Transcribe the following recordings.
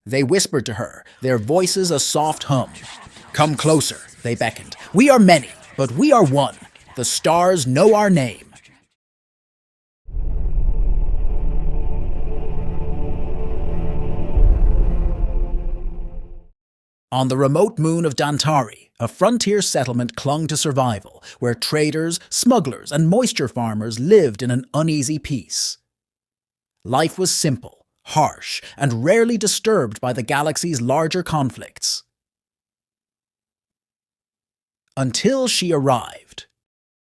They whispered to her, their voices a soft hum. "Come closer," they beckoned. "We are many, but we are one. The stars know our name." On the remote moon of Dantarii, a frontier settlement clung to survival, where traders, smugglers, and moisture farmers lived in an uneasy peace. Life was simple, harsh, and rarely disturbed by the galaxy's larger conflicts. Until she arrived.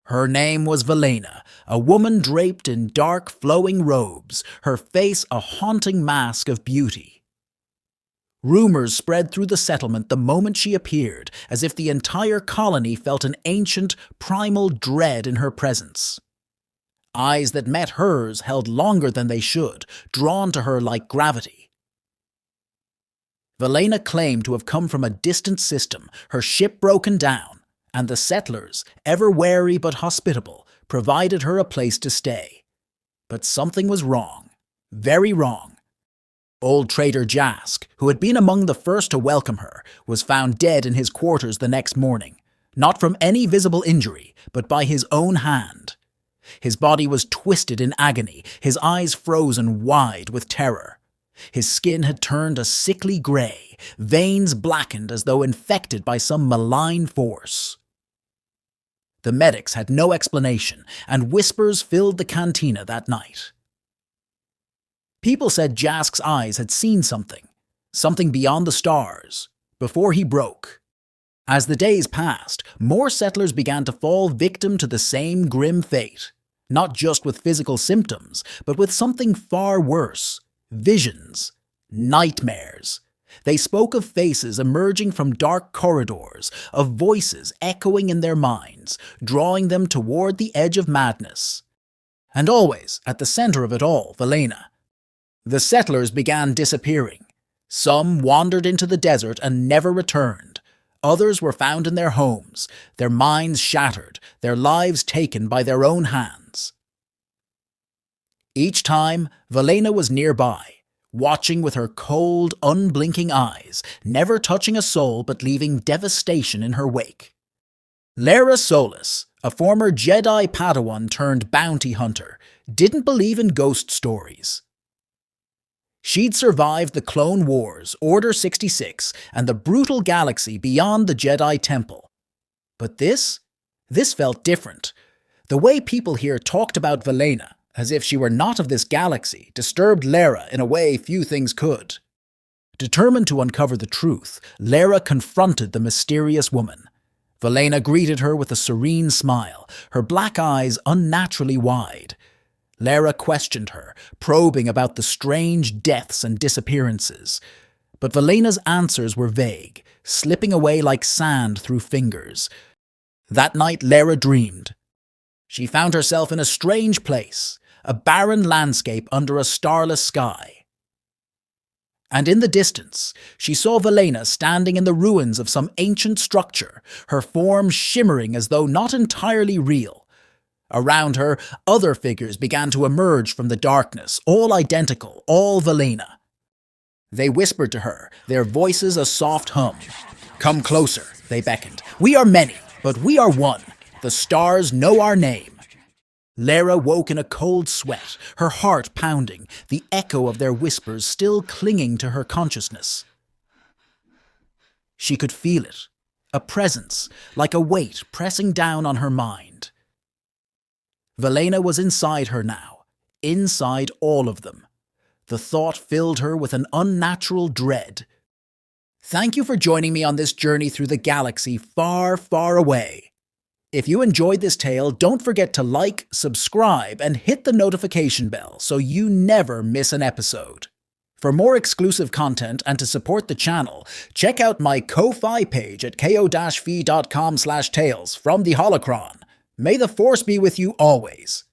Her name was Velena, a woman draped in dark, flowing robes, her face a haunting mask of beauty. Rumors spread through the settlement the moment she appeared, as if the entire colony felt an ancient, primal dread in her presence. Eyes that met hers held longer than they should, drawn to her like gravity. Velena claimed to have come from a distant system, her ship broken down, and the settlers, ever wary but hospitable, provided her a place to stay. But something was wrong. Very wrong. Old trader Jask, who had been among the first to welcome her, was found dead in his quarters the next morning, not from any visible injury, but by his own hand. His body was twisted in agony, his eyes frozen wide with terror. His skin had turned a sickly grey, veins blackened as though infected by some malign force. The medics had no explanation, and whispers filled the cantina that night. People said Jask's eyes had seen something beyond the stars, before he broke. As the days passed, more settlers began to fall victim to the same grim fate, not just with physical symptoms, but with something far worse: visions, nightmares. They spoke of faces emerging from dark corridors, of voices echoing in their minds, drawing them toward the edge of madness. And always, at the center of it all, Velena. The settlers began disappearing. Some wandered into the desert and never returned. Others were found in their homes, their minds shattered, their lives taken by their own hands. Each time, Velena was nearby, watching with her cold, unblinking eyes, never touching a soul but leaving devastation in her wake. Lera Solis, a former Jedi Padawan turned bounty hunter, didn't believe in ghost stories. She'd survived the Clone Wars, Order 66, and the brutal galaxy beyond the Jedi Temple. But this felt different. The way people here talked about Velena, as if she were not of this galaxy, disturbed Lera in a way few things could. Determined to uncover the truth, Lera confronted the mysterious woman. Velena greeted her with a serene smile, her black eyes unnaturally wide. Lera questioned her, probing about the strange deaths and disappearances. But Velena's answers were vague, slipping away like sand through fingers. That night Lera dreamed. She found herself in a strange place, a barren landscape under a starless sky. And in the distance, she saw Velena standing in the ruins of some ancient structure, her form shimmering as though not entirely real. Around her, other figures began to emerge from the darkness, all identical, all Velena. They whispered to her, their voices a soft hum. "Come closer," they beckoned. "We are many, but we are one. The stars know our name." Lera woke in a cold sweat, her heart pounding, the echo of their whispers still clinging to her consciousness. She could feel it, a presence, like a weight pressing down on her mind. Velena was inside her now, inside all of them. The thought filled her with an unnatural dread. Thank you for joining me on this journey through the galaxy far, far away. If you enjoyed this tale, don't forget to like, subscribe, and hit the notification bell so you never miss an episode. For more exclusive content and to support the channel, check out my Ko-Fi page at ko-fi.com/tales from the Holocron. May the Force be with you always.